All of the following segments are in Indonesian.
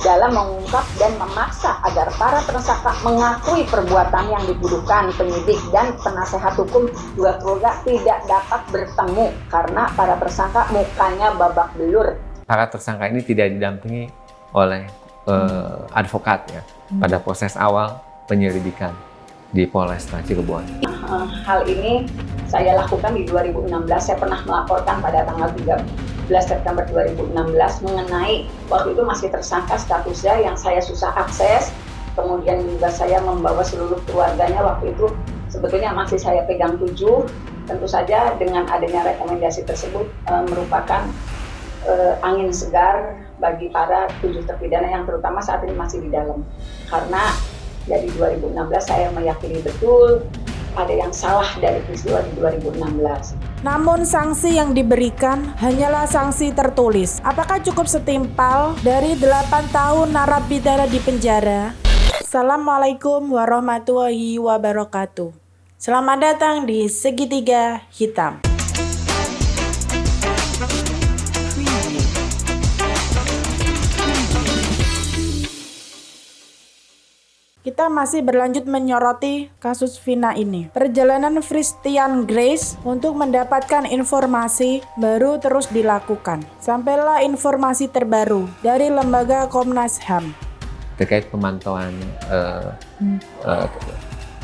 dalam mengungkap dan memaksa agar para tersangka mengakui perbuatan yang dituduhkan. Penyidik dan penasehat hukum dua keluarga tidak dapat bertemu karena para tersangka mukanya babak belur. Para tersangka ini tidak didampingi oleh advokat ya pada proses awal penyelidikan di Polresta Cirebon. Hal ini saya lakukan di 2016. Saya pernah melaporkan pada tanggal 13 September 2016 mengenai waktu itu masih tersangka statusnya yang saya susah akses. Kemudian juga saya membawa seluruh keluarganya, waktu itu sebetulnya masih saya pegang 7. Tentu saja dengan adanya rekomendasi tersebut merupakan angin segar bagi para 7 terpidana yang terutama saat ini masih di dalam. Karena dari 2016 saya meyakini betul ada yang salah dari peristiwa di 2016. Namun sanksi yang diberikan hanyalah sanksi tertulis. Apakah cukup setimpal dari 8 tahun narapidana di penjara? Assalamualaikum warahmatullahi wabarakatuh. Selamat datang di Segitiga Hitam. Kita masih berlanjut menyoroti kasus Vina ini. Perjalanan Christian Grace untuk mendapatkan informasi baru terus dilakukan. Sampailah informasi terbaru dari lembaga Komnas HAM terkait pemantauan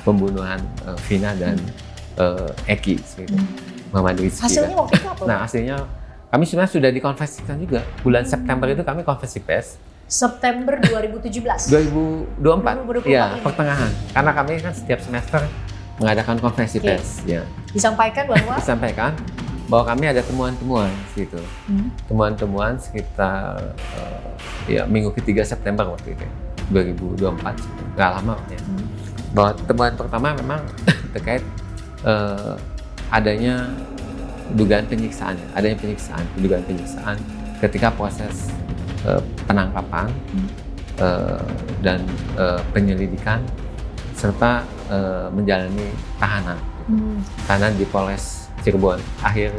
pembunuhan Vina dan Eki, Muhammad Rizky. Hasilnya waktu itu apa? Nah, hasilnya kami sebenarnya sudah dikonversikan juga. Bulan September itu kami konversi pers. September 2017. 2024. Ya, pertengahan. Karena kami kan setiap semester mengadakan konferensi pers. Ya. Disampaikan bahwa kami ada temuan-temuan gitu. Temuan-temuan sekitar minggu ketiga September waktu itu. 2024. Nggak lama ya. Bahwa temuan pertama memang terkait adanya dugaan penyiksaan, dugaan penyiksaan ketika proses penangkapan dan penyelidikan serta menjalani tahanan di Polres Cirebon akhir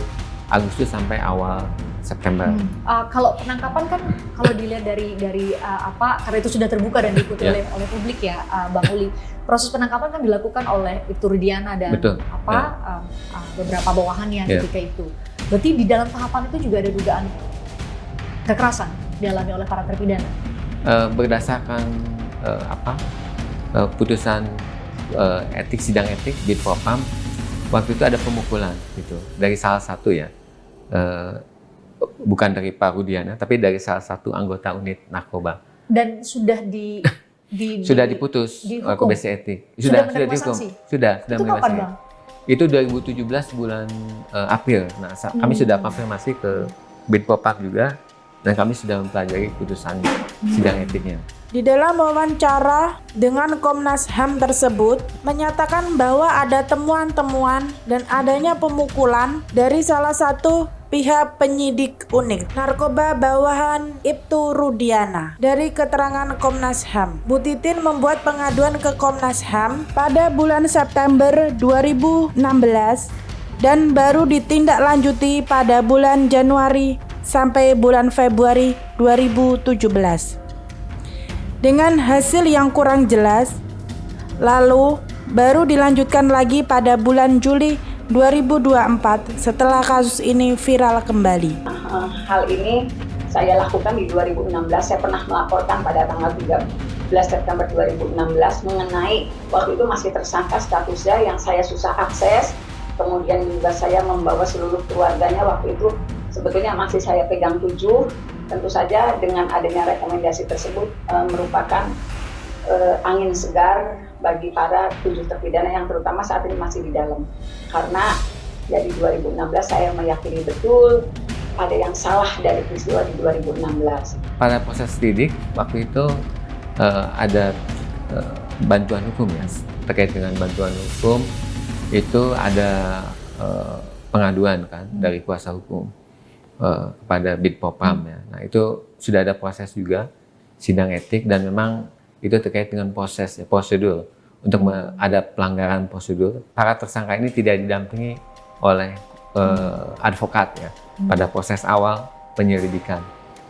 Agustus sampai awal September. Kalau penangkapan kan kalau dilihat dari karena itu sudah terbuka dan diikuti oleh publik ya, Bang Uli. Proses penangkapan kan dilakukan oleh Ibtu Rudiana dan beberapa bawahannya ketika itu. Berarti di dalam tahapan itu juga ada dugaan kekerasan dialami oleh para terpidana. Berdasarkan putusan sidang etik di Propam, waktu itu ada pemukulan gitu dari salah satu bukan dari Pak Rudiana tapi dari salah satu anggota unit narkoba. Dan sudah sudah diputus oleh Komisi Etik. Sudah dihukum. Sudah itu kapan, Bang? Itu 2017 bulan April. Nah, kami sudah konfirmasi ke Bitpopam juga dan kami sudah mempelajari putusan sidang etiknya. Di dalam wawancara dengan Komnas HAM tersebut menyatakan bahwa ada temuan-temuan dan adanya pemukulan dari salah satu pihak penyidik unit narkoba bawahan Ibtu Rudiana. Dari keterangan Komnas HAM, Bu Titin membuat pengaduan ke Komnas HAM pada bulan September 2016 dan baru ditindaklanjuti pada bulan Januari sampai bulan Februari 2017 dengan hasil yang kurang jelas. Lalu baru dilanjutkan lagi pada bulan Juli 2024 setelah kasus ini viral kembali. Hal ini saya lakukan di 2016. Saya pernah melaporkan pada tanggal 13 September 2016 mengenai waktu itu masih tersangka statusnya yang saya susah akses. Kemudian juga saya membawa seluruh keluarganya, waktu itu sebetulnya masih saya pegang 7. Tentu saja dengan adanya rekomendasi tersebut merupakan angin segar bagi para 7 terpidana yang terutama saat ini masih di dalam. Karena dari 2016 saya meyakini betul ada yang salah dari peristiwa di 2016. Pada proses sidik waktu itu ada bantuan hukum ya. Terkait dengan bantuan hukum itu ada pengaduan kan dari kuasa hukum kepada Bitpopam ya. Nah, itu sudah ada proses juga sidang etik dan memang itu terkait dengan prosedur untuk ada pelanggaran prosedur. Para tersangka ini tidak didampingi oleh advokat ya pada proses awal penyelidikan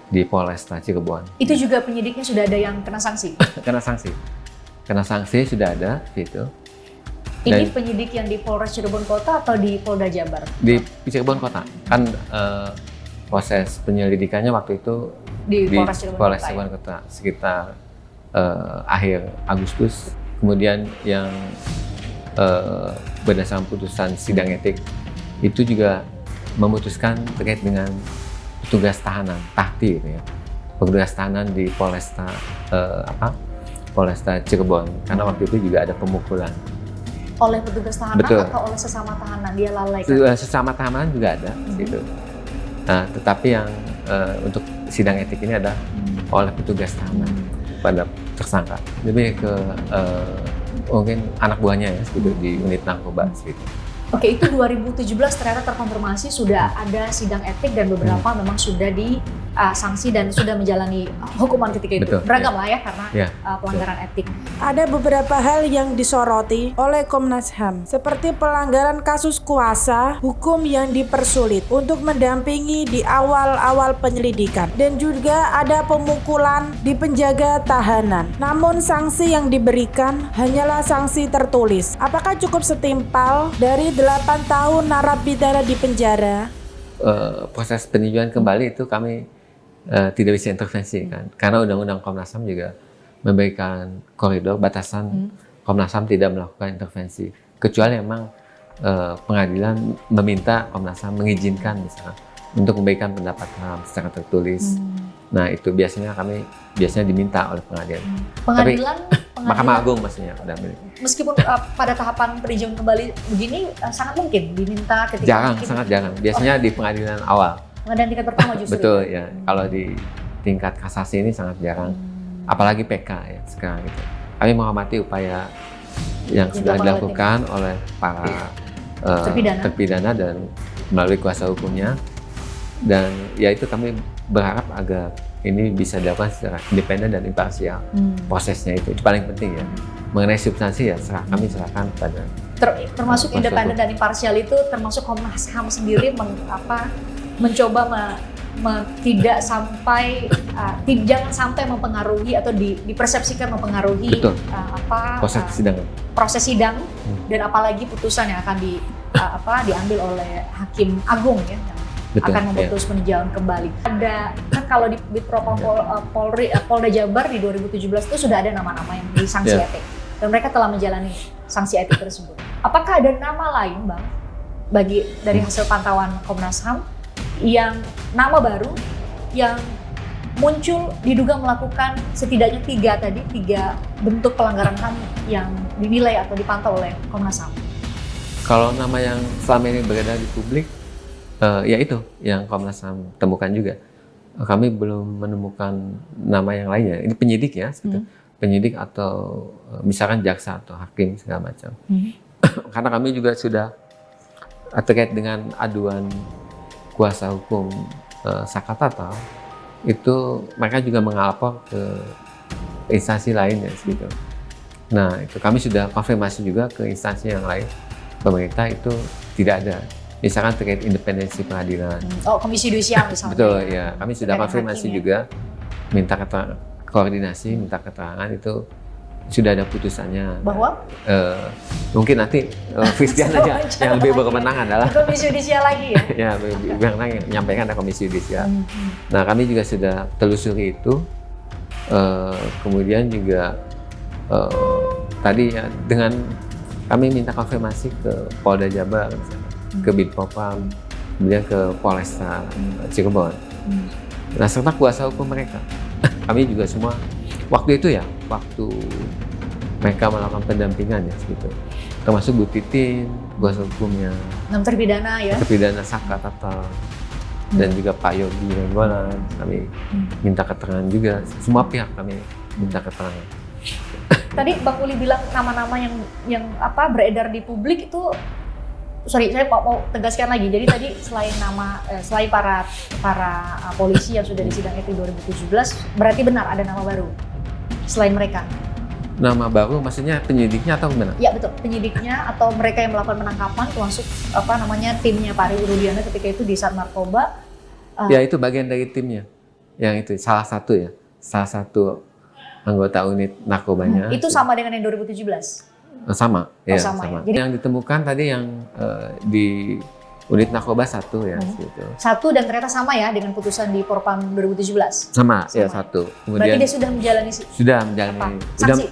di Polresta Cirebon. Itu juga penyidiknya sudah ada yang kena sanksi? Kena sanksi sudah ada gitu. Ini penyidik yang di Polres Cirebon Kota atau di Polda Jabar? Di Cirebon Kota. Kan proses penyelidikannya waktu itu di Polres Cirebon Kota sekitar akhir Agustus. Kemudian yang berdasarkan putusan sidang etik itu juga memutuskan terkait dengan petugas tahanan, tahti gitu ya. Petugas tahanan di Polresta Cirebon karena waktu itu juga ada pemukulan. Oleh petugas tahanan Betul. atau oleh sesama tahanan dia lalai? Sesama tahanan juga ada gitu. Nah, tetapi yang untuk sidang etik ini ada oleh petugas tahanan pada tersangka. Lebih ke mungkin anak buahnya ya gitu di unit narkoba gitu. Oke, itu 2017 ternyata terkonfirmasi sudah ada sidang etik dan beberapa memang sudah sanksi dan sudah menjalani hukuman ketika itu. Betul, beragam lah ya karena ya. Pelanggaran etik. Ada beberapa hal yang disoroti oleh Komnas HAM, seperti pelanggaran kasus kuasa hukum yang dipersulit untuk mendampingi di awal-awal penyelidikan, dan juga ada pemukulan di penjaga tahanan. Namun sanksi yang diberikan hanyalah sanksi tertulis. Apakah cukup setimpal dari 8 tahun narapidana di penjara? Proses peninjauan kembali itu kami tidak bisa intervensi kan, karena Undang-Undang Komnas HAM juga memberikan koridor batasan Komnas HAM tidak melakukan intervensi kecuali memang pengadilan meminta Komnas HAM mengizinkan misalnya untuk memberikan pendapat HAM secara tertulis. Nah itu biasanya diminta oleh pengadilan. Pengadilan Mahkamah Agung maksudnya udah meskipun pada tahapan peninjauan kembali begini sangat mungkin diminta ketika sangat jarang. Biasanya di pengadilan awal. Pengadilan tingkat pertama justru. Betul ya. Kalau di tingkat kasasi ini sangat jarang. Apalagi PK ya sekarang gitu. Kami menghormati upaya yang sudah dilakukan oleh para terpidana dan melalui kuasa hukumnya. Dan ya itu kami berharap agar ini bisa dilakukan secara independen dan imparsial. Prosesnya itu paling penting ya. Mengenai substansi ya kami serahkan pada termasuk independen dan imparsial itu termasuk Komnas HAM sendiri mencoba tidak sampai jangan sampai mempengaruhi atau dipersepsikan mempengaruhi proses sidang dan apalagi putusan yang akan diambil oleh Hakim Agung ya. Betul, akan memutus peninjauan kembali. Ada kan kalau di Propam Polda Jabar di 2017 itu sudah ada nama-nama yang disanksi etik dan mereka telah menjalani sanksi etik tersebut. Apakah ada nama lain, Bang, dari hasil pantauan Komnas HAM yang nama baru yang muncul diduga melakukan setidaknya tiga bentuk pelanggaran HAM yang dinilai atau dipantau oleh Komnas HAM? Kalau nama yang selama ini beredar di publik, ya itu yang Komnas HAM temukan juga. Kami belum menemukan nama yang lainnya. Ini penyidik ya, penyidik atau misalkan jaksa atau hakim segala macam. Karena kami juga sudah terkait dengan aduan kuasa hukum Sakatatal, itu mereka juga mengalapor ke instansi lain ya gitu. Nah itu kami sudah konfirmasi juga ke instansi yang lain. Pemerintah itu tidak ada. Misalkan terkait independensi pengadilan. Komisi Yudisial misalnya. Betul ya, kami sudah konfirmasi juga, minta koordinasi, minta keterangan itu sudah ada putusannya. Bahwa? Mungkin nanti Christian aja yang lebih berkemenangan adalah Komisi Yudisial lagi ya? Ya, yang menyampaikan ada Komisi Yudisial. Nah kami juga sudah telusuri itu, kemudian juga tadi ya dengan kami minta konfirmasi ke Polda Jabar misalnya, ke Bidpropam, kemudian ke Polresta Cirebon. Nah serta kuasa hukum mereka. Kami juga semua waktu itu ya, waktu mereka melakukan pendampingan ya gitu. Termasuk Bu Titin, kuasa hukumnya. 6 terpidana ya? Terpidana Sakatatal. Dan juga Pak Yogi Renggolan. Kami minta keterangan juga. Semua pihak kami minta keterangan. Tadi Bang Uli bilang nama-nama yang beredar di publik itu, sorry saya mau tegaskan lagi. Jadi tadi selain para polisi yang sudah disidang etik 2017, berarti benar ada nama baru selain mereka. Nama baru maksudnya penyidiknya atau gimana? Ya betul, penyidiknya atau mereka yang melakukan penangkapan termasuk timnya Pak Rudiana ketika itu di Sat Narkoba. Ya itu bagian dari timnya. yang itu salah satu anggota unit narkobanya. Itu sama dengan yang 2017? Sama, ya, sama. sama. Ya? Jadi, yang ditemukan tadi yang di unit narkoba 1 ya, gitu. 1 dan ternyata sama ya dengan putusan di Porpam 2017? Sama. Ya 1. Kemudian berarti dia sudah menjalani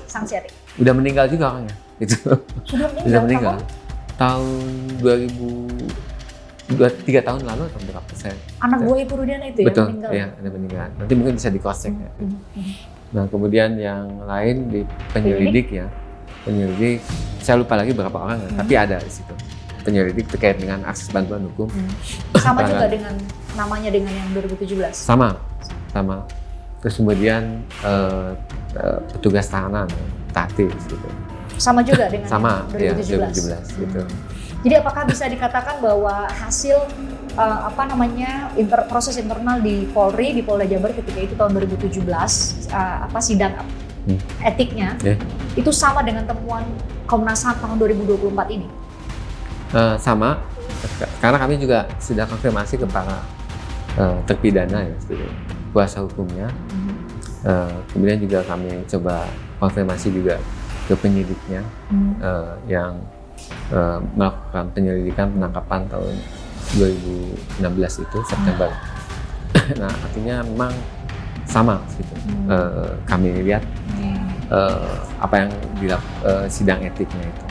sanksi etik? Udah meninggal juga orangnya. Itu. Sudah meninggal. Tahun 3 tahun lalu atau berapa saya? Anak buah Ibu Rudiana itu ya? Betul, meninggal? Iya, ada meninggal. Nanti mungkin bisa di-cross-check ya. Nah, kemudian yang lain di penyelidik ya. Penyelidik, saya lupa lagi berapa orang ya, tapi ada di situ. Penyelidik terkait dengan akses bantuan hukum. Sama juga dengan namanya dengan yang 2017? Sama. Terus kemudian petugas tahanan, Tati gitu. Sama juga dengan sama, 2017? Ya, 2017 gitu. Jadi apakah bisa dikatakan bahwa hasil proses internal di Polri, di Polda Jabar ketika itu tahun 2017, sidang etiknya, itu sama dengan temuan Komnas HAM tahun 2024 ini? Sama, karena kami juga sudah konfirmasi kepada terpidana ya, kuasa hukumnya. Kemudian juga kami coba konfirmasi juga ke penyidiknya yang melakukan penyelidikan penangkapan tahun 2016 itu September. Nah, artinya memang sama gitu. Kami lihat apa yang dilakukan sidang etiknya itu.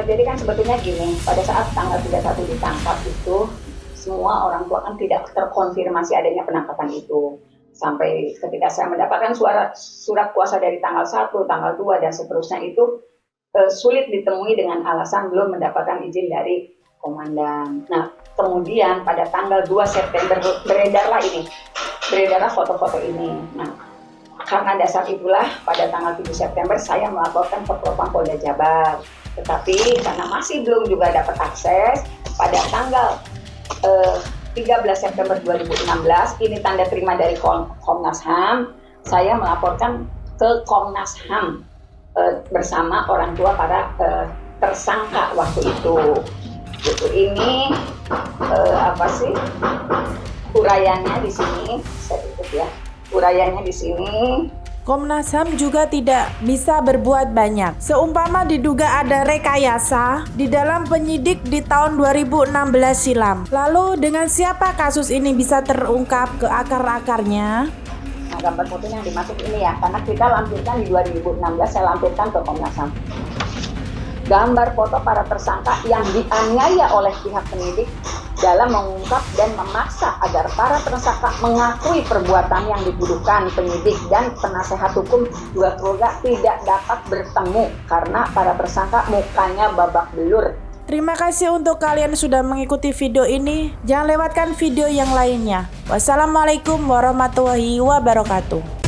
Jadi kan sebetulnya gini, pada saat tanggal 31 ditangkap itu, semua orang tua kan tidak terkonfirmasi adanya penangkapan itu. Sampai ketika saya mendapatkan surat kuasa dari tanggal 1, tanggal 2, dan seterusnya itu sulit ditemui dengan alasan belum mendapatkan izin dari komandan. Nah, kemudian pada tanggal 2 September beredarlah foto-foto ini. Nah, karena dasar itulah pada tanggal 7 September saya melaporkan ke Propam Polda Jabar. Tetapi karena masih belum juga dapat akses, pada tanggal 13 September 2016, ini tanda terima dari Komnas HAM, saya melaporkan ke Komnas HAM bersama orang tua para tersangka waktu itu. Gitu. Ini uraiannya di sini, saya tutup ya. Uraiannya di sini. Komnas HAM juga tidak bisa berbuat banyak. Seumpama diduga ada rekayasa di dalam penyidik di tahun 2016 silam. Lalu dengan siapa kasus ini bisa terungkap ke akar-akarnya? Nah, gambar fotonya yang dimaksud ini ya, karena kita lampirkan di 2016, saya lampirkan ke Komnas HAM. Gambar foto para tersangka yang dianiaya oleh pihak penyidik dalam mengungkap dan memaksa agar para tersangka mengakui perbuatan yang dituduhkan. Penyidik dan penasehat hukum dua keluarga tidak dapat bertemu karena para tersangka mukanya babak belur. Terima kasih untuk kalian sudah mengikuti video ini. Jangan lewatkan video yang lainnya. Wassalamualaikum warahmatullahi wabarakatuh.